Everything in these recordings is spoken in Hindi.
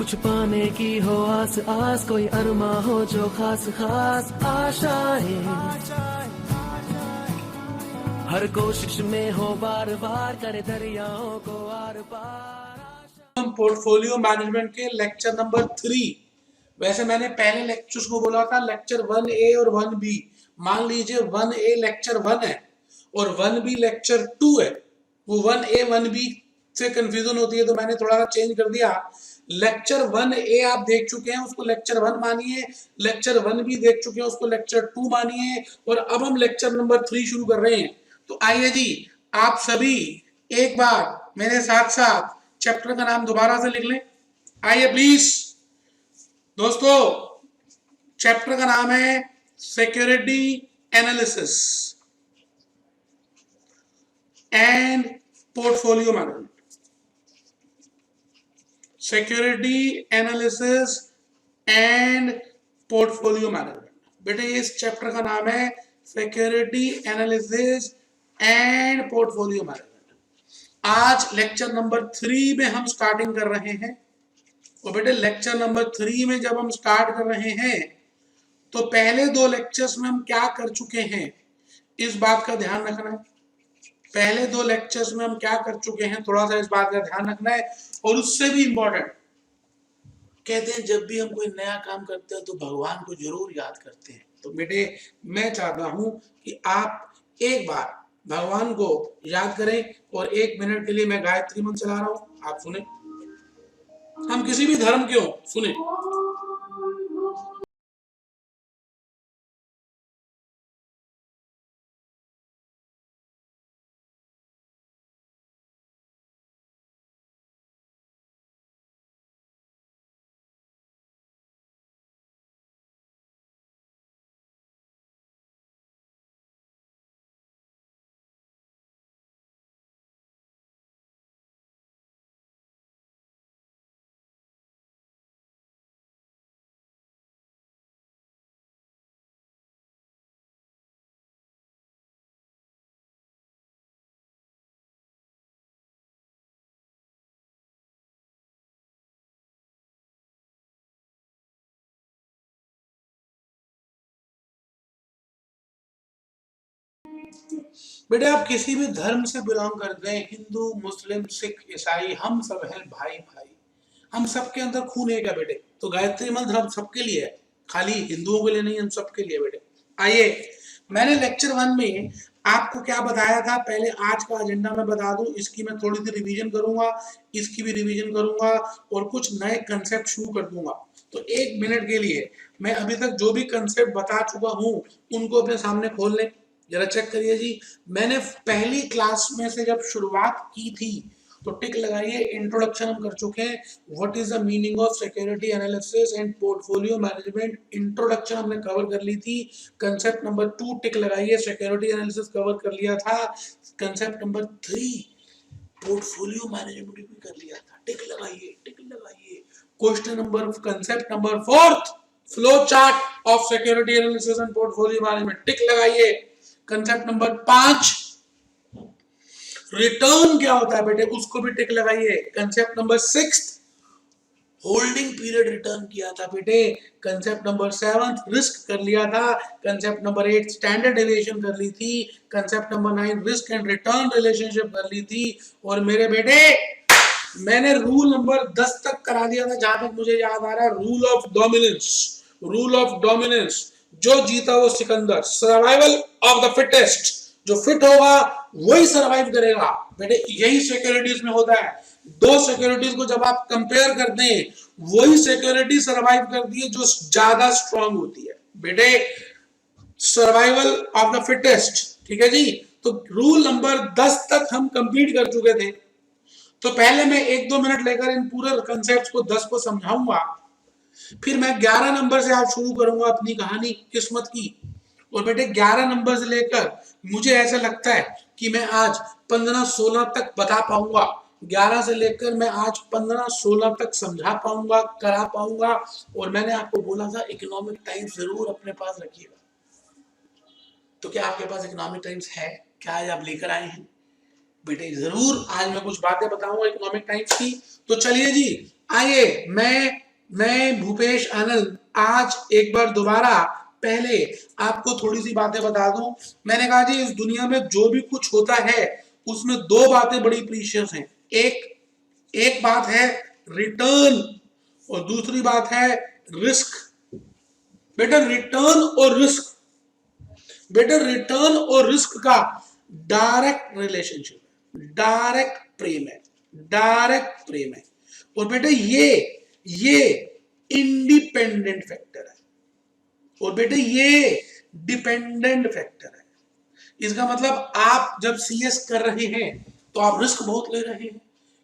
कुछ पाने की हो आस आस, कोई अरमा हो जो खास खास आशाएं, हर कोशिश में हो बार बार, करे दरियाओं को आर पार। हम पोर्टफोलियो मैनेजमेंट के लेक्चर नंबर 3। वैसे मैंने पहले लेक्चर्स को बोला था लेक्चर 1A और 1B। मान लीजिए 1A लेक्चर 1 है और 1B लेक्चर 2 है। वो 1A 1B से कंफ्यूजन होती है तो मैंने थोड़ा सा चेंज कर दिया। लेक्चर 1A आप देख चुके हैं, उसको लेक्चर 1 मानिए। लेक्चर 1B देख चुके हैं, उसको लेक्चर 2 मानिए। और अब हम लेक्चर नंबर 3 शुरू कर रहे हैं। तो आइए जी, आप सभी एक बार मेरे साथ साथ चैप्टर का नाम दोबारा से लिख लें। आइए प्लीज दोस्तों, चैप्टर का नाम है security analysis and portfolio management. Security analysis and portfolio management. बेटे इस चैप्टर का नाम है security analysis and portfolio management. आज लेक्चर नंबर 3 में हम स्टार्टिंग कर रहे हैं। और बेटे लेक्चर नंबर 3 में जब हम स्टार्ट कर रहे हैं तो पहले 2 लेक्चर्स में हम क्या कर चुके हैं, इस बात का ध्यान रखना है। पहले 2 लेक्चर्स में हम क्या कर चुके हैं, थोड़ा सा इस बात का ध्यान रखना है। और उससे भी इंपॉर्टेंट, कहते हैं जब भी हम कोई नया काम करते हैं तो भगवान को जरूर याद करते हैं। तो बेटे मैं चाहता हूं कि आप एक बार भगवान को याद करें। और 1 मिनट के लिए मैं गायत्री मंत्र चला रहा हूं, आप सुने। हम किसी भी धर्म के हो, सुने। बेटे आप किसी भी धर्म से बिलोंग करते हैं, हिंदू मुस्लिम सिख ईसाई, हम सब हैं भाई भाई। हम सबके अंदर खून एक है बेटे। तो गायत्री मंत्र हम सबके लिए है, खाली हिंदुओं के लिए नहीं, हम सबके लिए बेटे। आइए, मैंने लेक्चर 1 में आपको क्या बताया था, पहले आज का एजेंडा मैं बता दूं, इसकी मैं थोड़ी सी रिवीजन करूंगा, इसकी भी रिवीजन करूंगा और कुछ नए कंसेप्ट शुरू कर दूंगा। तो 1 मिनट के लिए मैं अभी तक जो भी कंसेप्ट बता चुका हूं उनको अपने सामने खोल लें, जरा चेक करिए जी। मैंने पहली क्लास में से जब शुरुआत की थी तो टिक लगाइए, इंट्रोडक्शन हम कर चुके हैं। What is the meaning of security analysis and portfolio management, introduction हमने कवर कर ली थी। कंसेप्ट नंबर 2 टिक लगाइए, सिक्योरिटी एनालिसिस कवर कर लिया था। कंसेप्ट नंबर 3 पोर्टफोलियो मैनेजमेंट भी कर लिया था, टिक लगाइए, टिक लगाइए। Question number concept number 4 flow chart of security analysis and portfolio management, tick लगाइए। कंसेप्ट नंबर 5 रिटर्न क्या होता है बेटे, उसको भी टिक लगाइए। Concept number 6 holding period return किया था बेटे। कंसेप्ट नंबर 7 रिस्क कर लिया था। कंसेप्ट नंबर 8 स्टैंडर्ड डेविएशन कर ली थी। Concept number 9 risk and return relationship कर ली थी। और मेरे बेटे मैंने रूल नंबर 10 तक करा दिया था, जहां तक मुझे याद आ रहा है, rule of dominance. Rule of dominance, जो जीता वो Sikandar, survival of the fittest, जो फिट होगा वही सर्वाइव करेगा बेटे। यही सिक्योरिटीज में होता है। 2 सिक्योरिटीज को जब आप कंपेयर करते हैं, वही सिक्योरिटी सर्वाइव करती है जो ज्यादा स्ट्रांग होती है बेटे। सर्वाइवल ऑफ द फिटेस्ट, ठीक है जी। तो रूल नंबर 10 तक हम कंप्लीट कर चुके थे। तो पहले मैं 1-2 मिनट लेकर इन पूरे कंसेप्ट को 10 को समझाऊंगा, फिर मैं 11 नंबर से आज शुरू करूंगा अपनी कहानी किस्मत की। और बेटे 11 नंबर से लेकर मुझे ऐसा लगता है कि मैं आज 15-16 तक बता पाऊंगा। 11 से लेकर मैं आज 15-16 तक समझा पाऊंगा, करा पाऊंगा। और मैंने आपको बोला था इकोनॉमिक टाइम्स जरूर अपने पास रखिएगा। तो क्या आपके पास इकोनॉमिक टाइम्स है? क्या आज आप लेकर आए हैं? बेटे जरूर आज मैं कुछ बातें बताऊंगा इकोनॉमिक टाइम्स की। तो चलिए जी, आइए मैं भूपेश आनंद आज एक बार दोबारा पहले आपको थोड़ी सी बातें बता दूं। मैंने कहा जी इस दुनिया में जो भी कुछ होता है उसमें दो बातें बड़ी प्रीशियस हैं। एक बात है रिटर्न और दूसरी बात है रिस्क। बेटा रिटर्न और रिस्क का डायरेक्ट रिलेशनशिप है, डायरेक्ट प्रेम है। और बेटे ये इंडिपेंडेंट फैक्टर है और बेटे ये डिपेंडेंट फैक्टर है। इसका मतलब आप जब सीएस कर रहे हैं तो आप रिस्क बहुत ले रहे हैं,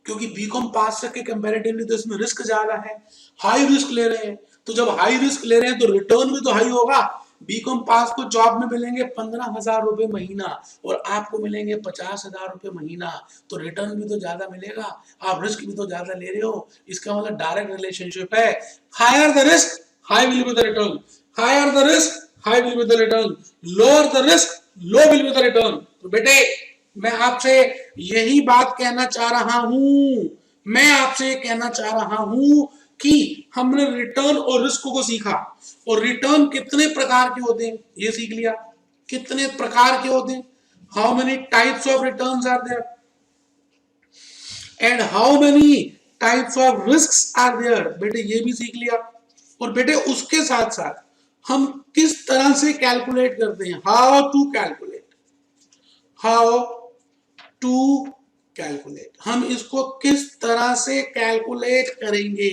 क्योंकि बीकॉम पास के कंपैरेटिवली तो इसमें रिस्क ज्यादा है, हाई रिस्क ले रहे हैं। तो जब हाई रिस्क ले रहे हैं तो रिटर्न भी तो हाई होगा। बीकॉम पास को जॉब में मिलेंगे 15,000 रुपए महीना और आपको मिलेंगे 50,000 रुपए महीना, तो रिटर्न भी तो ज्यादा मिलेगा, आप रिस्क भी तो ज्यादा ले रहे हो। इसका मतलब डायरेक्ट रिलेशनशिप है। Higher the risk high will be the return, higher the risk high will be the return, lower the risk low will be the return. तो बेटे मैं आपसे यही बात कहना चाह रहा हूं, मैं आपसे कहना चाह रहा हूं कि हमने रिटर्न और रिस्क को सीखा। और रिटर्न कितने प्रकार के होते हैं ये सीख लिया। कितने प्रकार के होते हैं, how many types of returns are there and how many types of risks are there, बेटे ये भी सीख लिया। और बेटे उसके साथ साथ हम किस तरह से कैलकुलेट करते हैं, हाउ टू कैलकुलेट, हम इसको किस तरह से कैलकुलेट करेंगे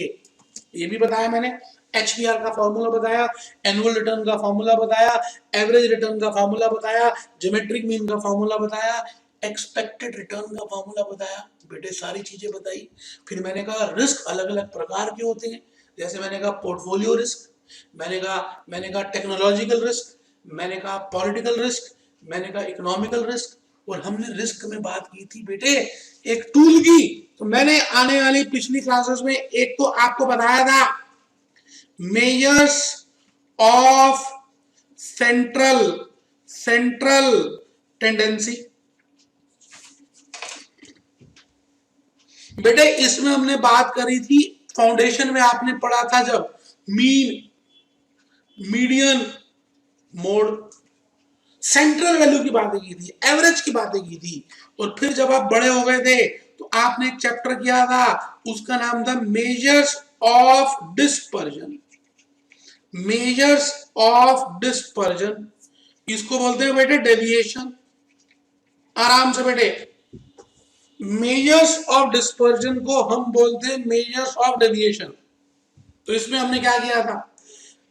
ये भी बताया मैंने। एचबीआर का फॉर्मूला बताया, एनुअल रिटर्न का फॉर्मूला बताया, एवरेज रिटर्न का फॉर्मूला बताया, ज्योमेट्रिक मीन का फॉर्मूला बताया, एक्सपेक्टेड रिटर्न का फॉर्मूला बताया। बेटे सारी चीजें बताई। फिर मैंने कहा रिस्क अलग अलग प्रकार के होते हैं, जैसे मैंने कहा पोर्टफोलियो रिस्क, मैंने कहा टेक्नोलॉजिकल रिस्क, मैंने कहा पॉलिटिकल रिस्क, मैंने कहा इकोनॉमिकल रिस्क। और हमने रिस्क में बात की थी बेटे एक टूल की। तो मैंने आने वाली पिछली क्लासेस में एक तो आपको बताया था मेजर्स ऑफ सेंट्रल टेंडेंसी। बेटे इसमें हमने बात करी थी, फाउंडेशन में आपने पढ़ा था जब mean, median, mode, central value की बातें की थी, एवरेज की बातें की थी। और फिर जब आप बड़े हो गए थे तो आपने एक चैप्टर किया था, उसका नाम था measures of dispersion. Measures of dispersion, इसको बोलते हैं बेटे डेविएशन। आराम से बेटे, मेजर्स ऑफ डिस्पर्जन को हम बोलते हैं मेजर्स ऑफ डेविएशन। तो इसमें हमने क्या किया था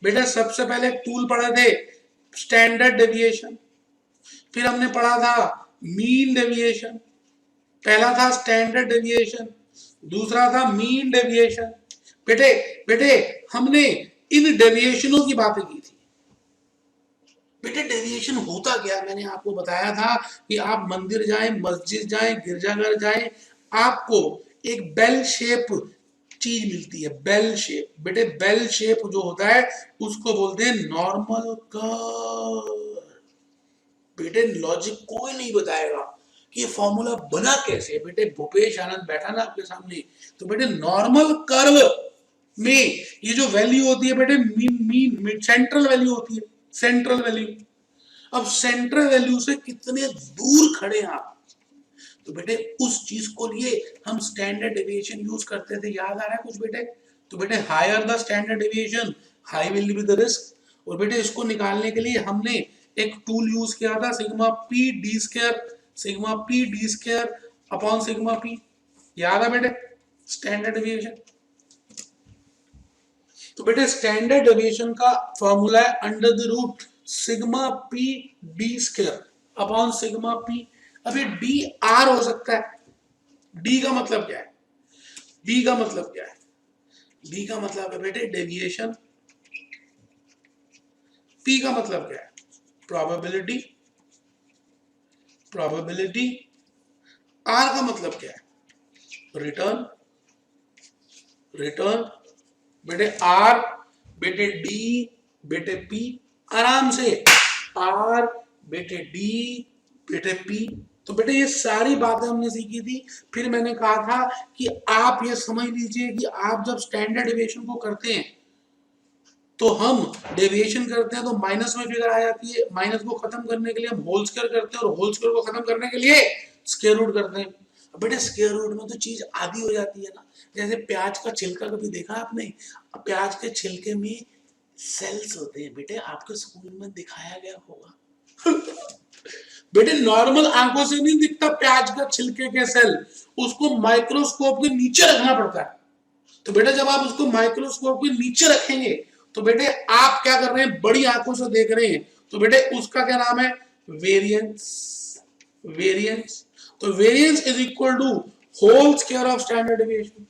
बेटा, सबसे पहले टूल पढ़े थे स्टैंडर्ड डेविएशन, फिर हमने पढ़ा था मीन डेविएशन। पहला था स्टैंडर्ड डेविएशन, दूसरा था मीन डेविएशन। बेटे हमने इन डेविएशनों की बातें की थी। बेटे डेविएशन होता क्या, मैंने आपको बताया था कि आप मंदिर जाएं, मस्जिद जाएं, गिरजाघर जाएं, आपको एक बेल शेप चीज मिलती है, बेल शेप। बेटे बेल शेप जो होता है उसको बोलते हैं नॉर्मल कर्व। बेटे लॉजिक कोई नहीं बताएगा कि ये फॉर्मूला बना कैसे। बेटे भूपेश आनंद बैठा ना आपके सामने, तो बेटे नॉर्मल कर्व में ये जो वैल्यू होती है बेटे मीन सेंट्रल वैल्यू होती है, सेंट्रल वैल्यू। अब सेंट्रल वैल्यू से कितने दूर खड़े हैं आप, तो बेटे उस चीज को लिए हम स्टैंडर्ड डेविएशन यूज करते थे। याद आ रहा है कुछ बेटे? तो बेटे higher the standard deviation high will be the risk. और बेटे इसको निकालने के लिए हमने एक टूल यूज किया था sigma P D square upon sigma P. याद है बेटे स्टैंडर्ड डेविएशन? तो बेटे स्टैंडर्ड डेविएशन का फॉर्मूला है under the root sigma P D square upon sigma P. अभी डी आर हो सकता है। डी का मतलब क्या है? डी का मतलब क्या है? डी का मतलब है बेटे डेविएशन। पी का मतलब क्या है? प्रोबेबिलिटी। आर का मतलब क्या है? रिटर्न। बेटे आर, बेटे डी, बेटे पी। आराम से आर, बेटे डी, बेटे पी। तो बेटे ये सारी बातें हमने सीखी थी। फिर मैंने कहा था कि आप ये समझ लीजिए कि आप जब स्टैंडर्ड डेविएशन को करते हैं तो हम डेविएशन करते हैं तो माइनस में फिगर आ जाती है, माइनस को खत्म करने के लिए हम होल स्क्वायर करते हैं और होल स्क्वायर को खत्म करने के लिए स्क्वायर रूट करते हैं। अब बेटे स्क्वायर रूट में तो चीज आधी हो जाती है ना, जैसे प्याज का छिलका कभी देखा आपने? प्याज के छिलके में सेल्स होते हैं बेटे, आपके स्कूल में दिखाया गया होगा। बेटे नॉर्मल आंखों से नहीं दिखता प्याज का छिलके के सेल, उसको माइक्रोस्कोप के नीचे रखना पड़ता है। तो बेटा जब आप उसको माइक्रोस्कोप के नीचे रखेंगे तो बेटे आप क्या कर रहे हैं, बड़ी आंखों से देख रहे हैं, तो बेटे उसका क्या नाम है, वेरिएंस। वेरिएंस, तो variance is equal to whole square of standard deviation.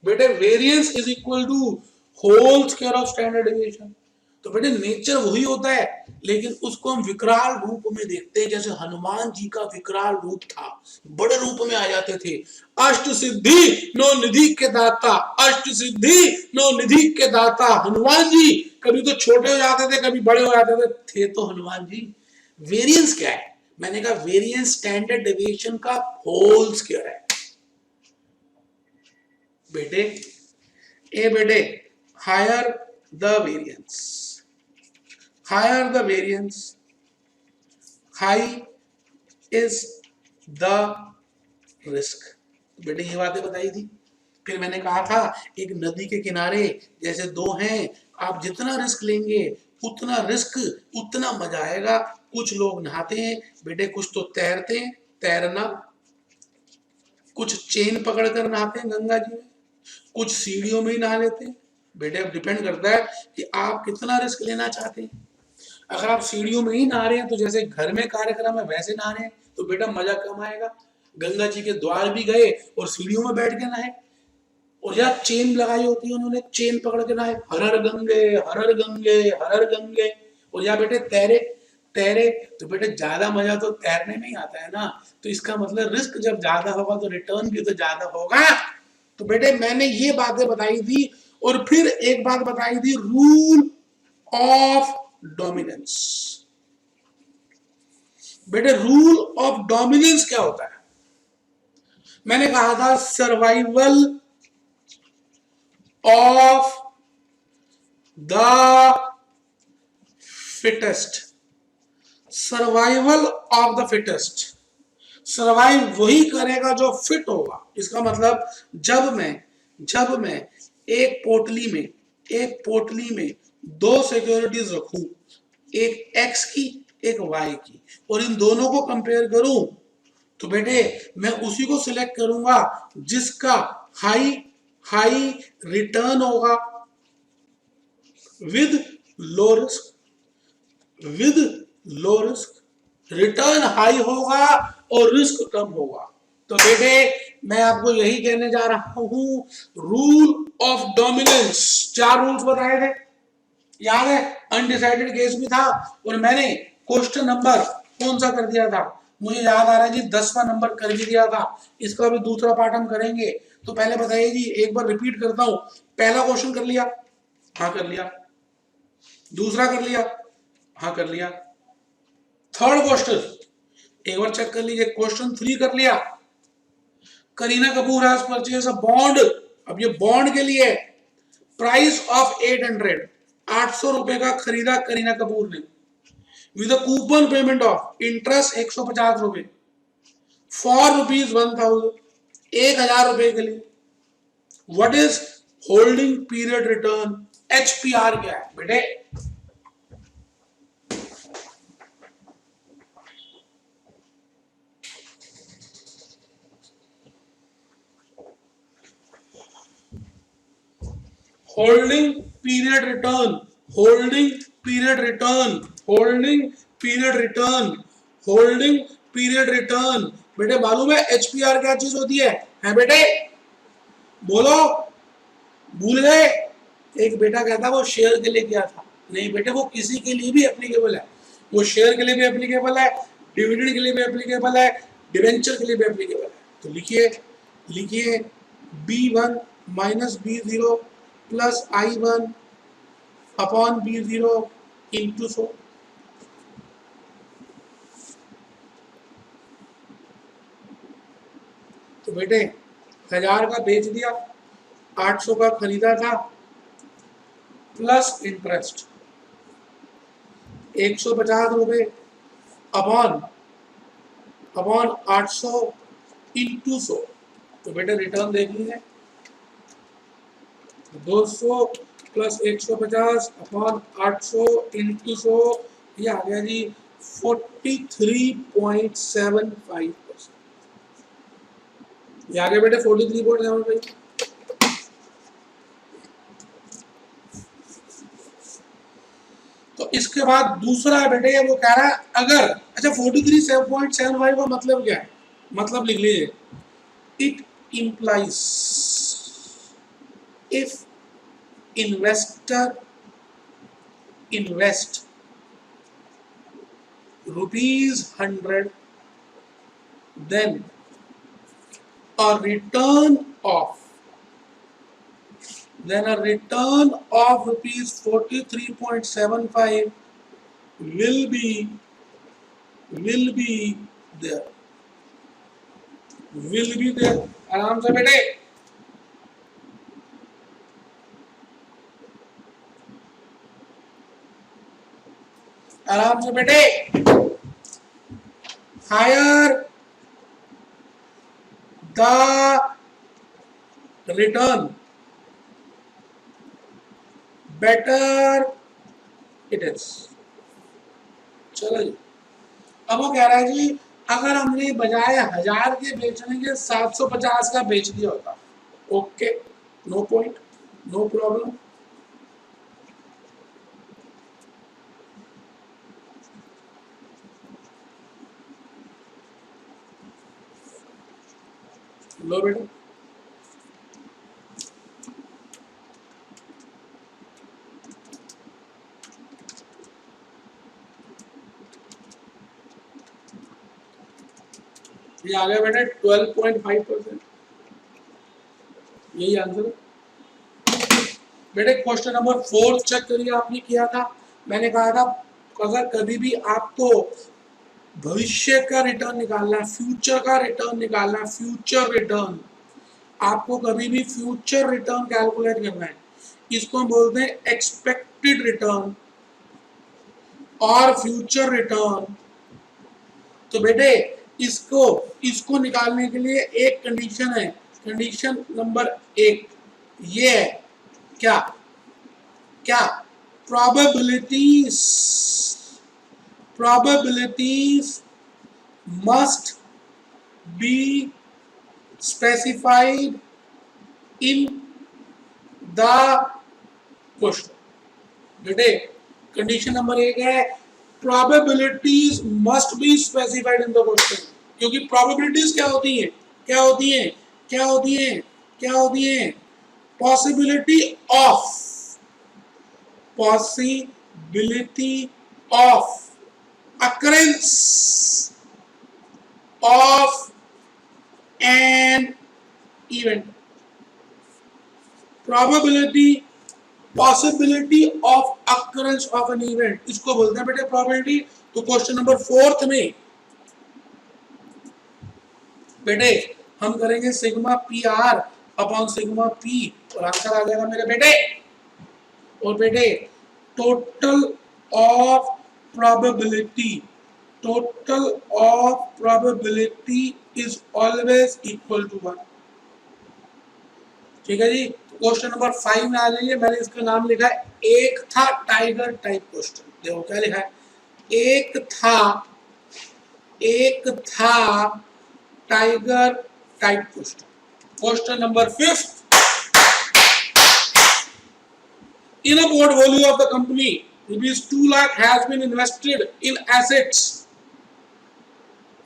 बेटे variance is equal to whole square of standard deviation. तो बेटे नेचर वही होता है, लेकिन उसको हम विकराल रूप में देखते हैं, जैसे हनुमान जी का विकराल रूप था, बड़े रूप में आ जाते थे। अष्ट सिद्धि नौ निधि के दाता, अष्ट सिद्धि नौ निधि के दाता हनुमान जी, कभी तो छोटे हो जाते थे कभी बड़े हो जाते थे तो हनुमान जी। वेरिएंस क्या है? मैंने कहा वेरिएंस स्टैंडर्ड डेविएशन का होल स्क्वायर है बेटे। ए बेटे higher the variance, higher the variance, high is the risk। बेटे ये बातें बताई थी। फिर मैंने कहा था एक नदी के किनारे जैसे दो हैं, आप जितना रिस्क लेंगे उतना रिस्क उतना मजा आएगा। कुछ लोग नहाते हैं बेटे, कुछ तो तैरते हैं, तैरना, कुछ चेन पकड़कर नहाते हैं गंगा जी में, कुछ सीढ़ियों में ही नहा लेते हैं। बेटे अब डिपेंड करता है कि आप कितना रिस्क लेना चाहते हैं। अगर आप सीढ़ियों में ही नहा रहे हैं तो जैसे घर में कार्यक्रम है वैसे नहा रहे हैं तो बेटा मजा कम आएगा। गंगा जी के द्वार भी गए और सीढ़ियों में बैठ के नहाए, और या चेन लगाई होती है उन्होंने, चेन पकड़ के नहाए, हर हर गंगे हर हर गंगे हर हर गंगे। और या बेटे तैरे, तैरे तो बेटे ज्यादा मजा तो तैरने में ही आता है ना, तो इसका मतलब रिस्क जब ज्यादा होगा तो रिटर्न भी तो ज्यादा होगा। तो बेटे मैंने ये बातें बताई थी, और फिर एक बात बताई थी, रूल ऑफ डोमिनेंस। बेटे रूल ऑफ डोमिनेंस क्या होता है? मैंने कहा था survival of the fittest. Survival of the fittest, survive वही करेगा जो फिट होगा। इसका मतलब जब मैं एक पोटली में दो सिक्योरिटीज रखूं, एक एक्स की एक वाई की, और इन दोनों को कंपेयर करूं, तो बेटे मैं उसी को सिलेक्ट करूंगा जिसका हाई रिटर्न होगा with low risk, return high होगा और रिस्क कम होगा। तो बेटे मैं आपको यही कहने जा रहा हूं, रूल ऑफ डोमिनेंस। चार रूल्स बताए थे, याद है? अनडिसाइडेड केस भी था, और मैंने क्वेश्चन नंबर कौन सा कर दिया था, मुझे याद आ रहा है जी 10वां नंबर कर भी दिया था। इसका भी दूसरा पार्ट हम करेंगे। तो पहले बताइए जी, एक बार रिपीट करता हूं। पहला क्वेश्चन कर लिया? हाँ कर लिया। दूसरा कर लिया? हाँ कर लिया। थर्ड क्वेश्चन एक बार चेक कर लीजिए, क्वेश्चन 3 कर लिया। Kareena Kapoor has purchase a bond. अब ये बॉन्ड के लिए प्राइस ऑफ 800 रुपए का खरीदा करीना कपूर ने, with a coupon payment of interest 150 रुपए, फॉर ₹1000, 1000 रुपए के लिए। What is holding period return? HPR क्या है बेटे? Holding period return, holding period return, holding period return, holding period return. बेटे मालूम है HPR क्या चीज होती है बेटे? बोलो, भूल गए? एक बेटा कहता वो शेयर के लिए किया था। नहीं बेटे, वो किसी के लिए भी एप्लीकेबल है। वो शेयर के लिए भी एप्लीकेबल है, डिविडेंड के लिए भी एप्लीकेबल है, डिवेंचर के लिए भी एप्लीकेबल है। तो लिखिए, लिखिए B1 minus B0 plus I1 upon B0 into 100। तो बेटे 1000 का बेच दिया, 800 का खरीदा था, प्लस इंटरेस्ट 150 रुपए अपॉन 800 इंटू 100। तो बेटे रिटर्न देख लीजिए, 200 प्लस 150 अपॉन 800 इंटू 100, ये आ गया जी 43.75%। ये आ गया बेटे 43.75। तो इसके बाद दूसरा है बेटे, वो कह रहा है अगर, अच्छा 43.75 का मतलब क्या है, मतलब लिख लीजिए, it implies if investor invest ₹100, then a return of rupees 43.75 will be there, आराम से बेटे, आराम से बेटे। Higher the return better it is. चलो जी, अब वो कह रहा है जी अगर हमने बजाय 1000 के बेचने के 750 का बेच दिया होता, okay, no point, no problem. लो बेटा, ये आ गया बेटा 12.5%, यही आंसर है बेटे। क्वेश्चन नंबर 4 चेक करिए, आपने किया था, मैंने कहा था अगर कभी भी आपको भविष्य का रिटर्न निकालना है, फ्यूचर का रिटर्न निकालना है, फ्यूचर रिटर्न, आपको कभी भी फ्यूचर रिटर्न कैलकुलेट करना है, इसको हम बोलते हैं एक्सपेक्टेड रिटर्न और फ्यूचर रिटर्न। तो बेटे इसको निकालने के लिए एक कंडीशन है, कंडीशन नंबर 1 ये है, क्या क्या probabilities must be specified in the question। बेटे कंडीशन नंबर 1 है probabilities must be specified in the question, क्योंकि probabilities क्या होती हैं, क्या होती हैं, क्या होती हैं, क्या होती हैं, possibility of occurrence of an event, possibility of occurrence of an event, इसको बोलते हैं बेटे probability। तो क्वेश्चन नंबर 4 में बेटे हम करेंगे sigma P R upon sigma P और आंसर आ जाएगा मेरे बेटे। और बेटे total of probability is always equal to 1। ठीक है जी। क्वेश्चन नंबर 5 में आ जाइए, मैंने इसका नाम लिखा है एक था टाइगर टाइप क्वेश्चन। देखो क्या लिखा है, एक था tiger type question. Question number 5, in a portfolio of the company rupees 2 lakh has been invested in assets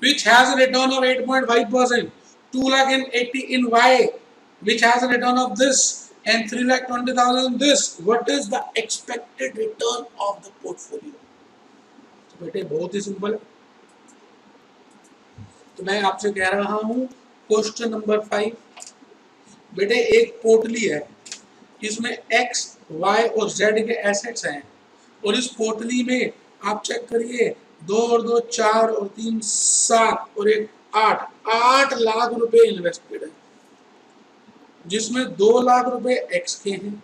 which has a return of 8.5%, 2 lakh in Y which has a return of this, and 3,20,000 in this. What is the expected return of the portfolio? तो बेटे बहुत ही सिंपल है, तो मैं आपसे कह रहा हूं क्वेश्चन नंबर 5, बेटे एक पोर्टली है, इसमें x, y और z के एसेट्स हैं, और इस पोर्टली में आप चेक करिए 2 और 2 4 और 3 7 और 1 8 लाख रुपए इन्वेस्टेड है, जिसमें 2 लाख रुपए एक्स के हैं,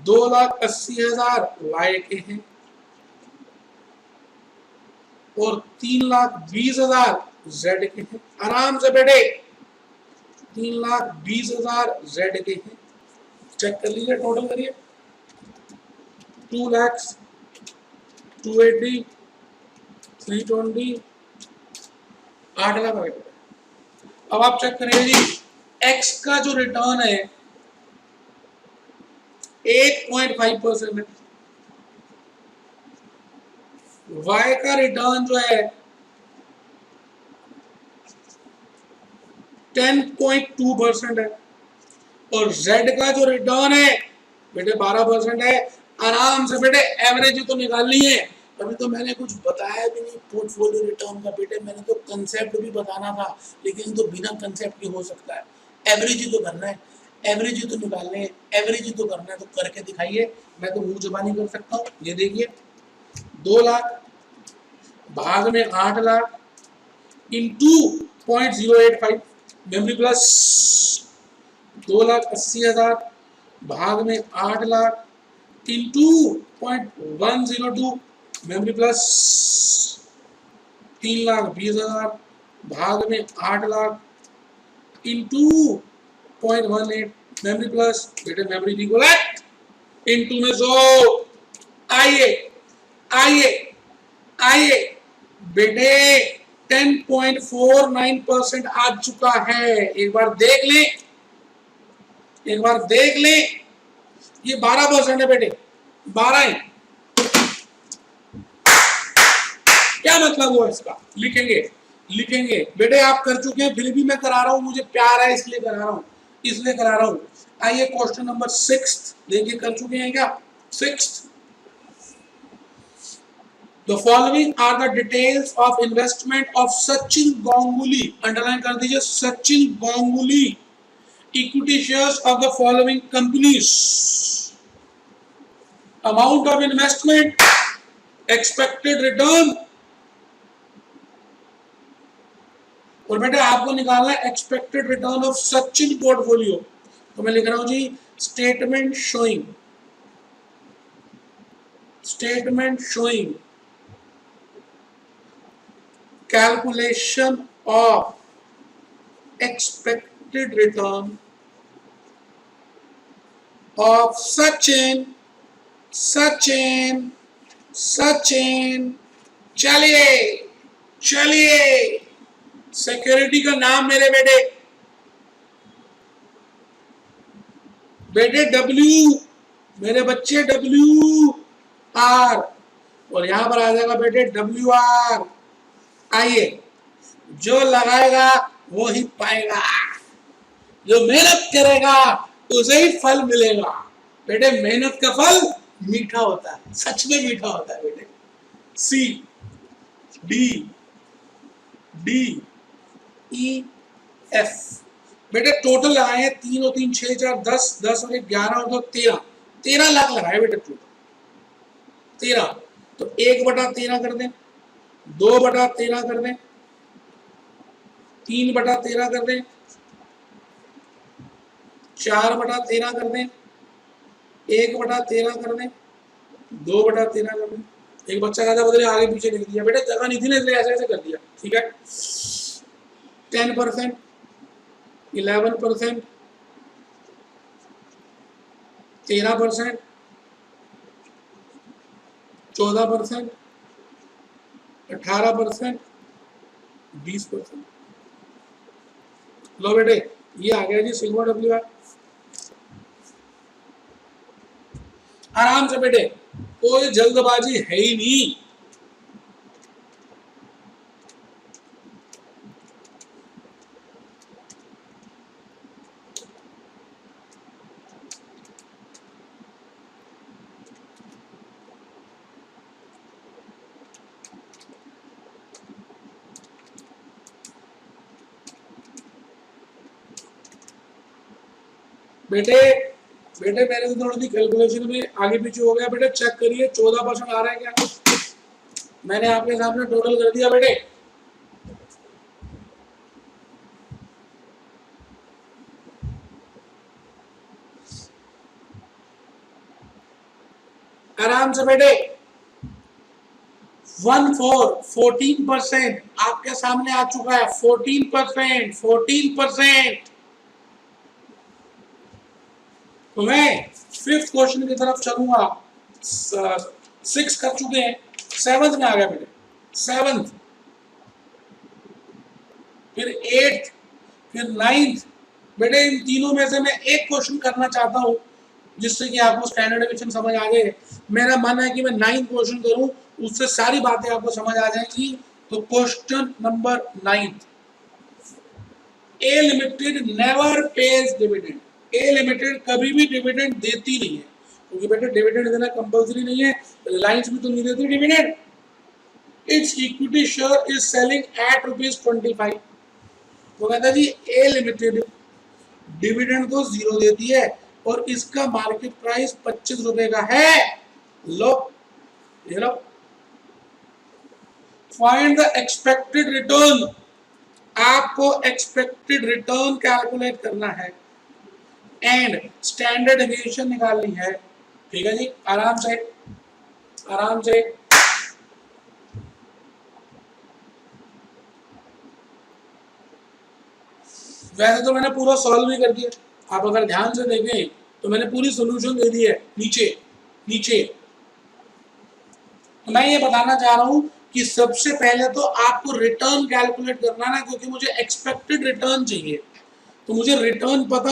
2,80,000 वाई के हैं और 3,20,000 जेड के हैं। आराम से बैठे, 3,20,000 जेड के हैं। चेक कर लीजिए, टोटल करिए। 2 लाख, 280, 320, 8 लाख। अब आप चेक करिए जी, एक्स का जो रिटर्न है 8.5% है, वाई का रिटर्न जो है 10.2% है और जेड का जो रिटर्न है बेटे 12% है। आराम से बेटे एवरेज तो निकालनी है। अभी तो मैंने कुछ बताया भी नहीं पोर्टफोलियो रिटर्न का बेटे, मैंने तो कंसेप्ट भी बताना था, लेकिन तो बिना कंसेप्ट के हो सकता है। एवरेज ही तो करना है, एवरेज ही तो निकालने है, एवरेज ही तो करना है, तो करके दिखाइए। मैं तो मुंह जबानी कर सकता हूँ। ये देखिए 2 लाख भाग में 8 लाख इंटू 0.085 मेमोरी प्लस 2,80,000 भाग में 8 लाख इंटू 0.102 मेमोरी प्लस 3,20,000 भाग में 8 लाख इंटू 0.18 मेमोरी प्लस बेटे मेमोरी रिकोलेक्ट इंटू में 100। आइए आइए आइए बेटे 10.49% आ चुका है। एक बार देख लें, एक बार देख लें। ये 12% है बेटे, 12 है। क्या मतलब हुआ इसका? लिखेंगे लिखेंगे बेटे। आप कर चुके हैं, फिर भी मैं करा रहा हूं, मुझे प्यार है इसलिए करा रहा हूं, इसलिए करा रहा हूं। आइए क्वेश्चन नंबर 6 देखिए, कर चुके हैं क्या? 6, The following are the details of investment of Sachin Ganguly. Underline कर दीजिए, Sachin Ganguly. Equity shares of the following companies. Amount of investment, expected return. और बेटा आपको निकालना है expected return of Sachin portfolio. तो मैं लिख रहा हूं जी, statement showing calculation of expected return of Sachin। चलिए चलिए, सिक्योरिटी का नाम मेरे बेटे डब्ल्यू, मेरे बच्चे WR, और यहां पर आ जाएगा बेटे WR। आइए, जो लगाएगा वो ही पाएगा, जो मेहनत करेगा उसे ही फल मिलेगा। बेटे मेहनत का फल मीठा होता है, सच में मीठा होता है बेटे। CDEF बेटे टोटल लगाए हैं 3 और 3 6 4 10 10 और 11 और 2 13 लाख लगाए बेटे टोटल 13। तो 1/13 कर दें, 2/13 कर दें, 3/13 कर दें, 4/13 कर दें, 1/13 कर दें, 2/13 कर दें। एक बच्चा कहता बदले आगे पीछे लिख दिया, बेटा जगह नहीं थी ना इसलिए ऐसे ऐसे कर दिया। ठीक है, 10%, 11%, 13%, 14%, 18%, 20%। लो बेटे ये आ गया जी सिग्मा WR। आराम से बेटे, कोई जल्दबाजी है ही नहीं। बेटे मेरे तो थोड़ी सी कैलकुलेशन में आगे पीछे हो गया बेटे, चेक करिए 14% आ रहा है क्या? मैंने आपके सामने टोटल कर दिया बेटे, आराम से बेटे 14% आपके सामने आ चुका है। 14%। तो मैं फिफ्थ क्वेश्चन की तरफ चलूंगा। 6 कर चुके हैं, 7th में आ गया बेटे। 7th, फिर 8th, फिर 9th। बेटे इन तीनों में से मैं एक क्वेश्चन करना चाहता हूं जिससे कि आपको स्टैंडर्ड डिविजन समझ आ जाए। मेरा मन है कि मैं 9th क्वेश्चन करूं, उससे सारी बातें आपको समझ आ जाएंगी। तो क्वेश्चन नंबर 9, ए लिमिटेड नेवर पेज डिविडेंड। ए लिमिटेड कभी भी डिविडेंड देती नहीं है, क्योंकि बेटे डिविडेंड देना कंपल्सरी नहीं है, रिलायंस भी तो नहीं देती dividend. It's equity share is selling at ₹25। तो कहता है जी ए लिमिटेड डिविडेंड तो 0 देती है और इसका मार्केट प्राइस ₹25 का है। लो ये लो, फाइंड द एक्सपेक्टेड रिटर्न। आपको एक्सपेक्टेड रिटर्न कैलकुलेट करना है एंड स्टैंडर्ड डेविएशन निकालनी है। ठीक है जी, आराम से आराम से। वैसे तो मैंने पूरा सॉल्व भी कर दिया, आप अगर ध्यान से देखें तो मैंने पूरी सॉल्यूशन दे दी है नीचे नीचे। तो मैं ये बताना चाह रहा हूं कि सबसे पहले तो आपको रिटर्न कैलकुलेट करना ना, क्योंकि मुझे एक्सपेक्टेड रिटर्न चाहिए। तो मुझे रिटर्न पता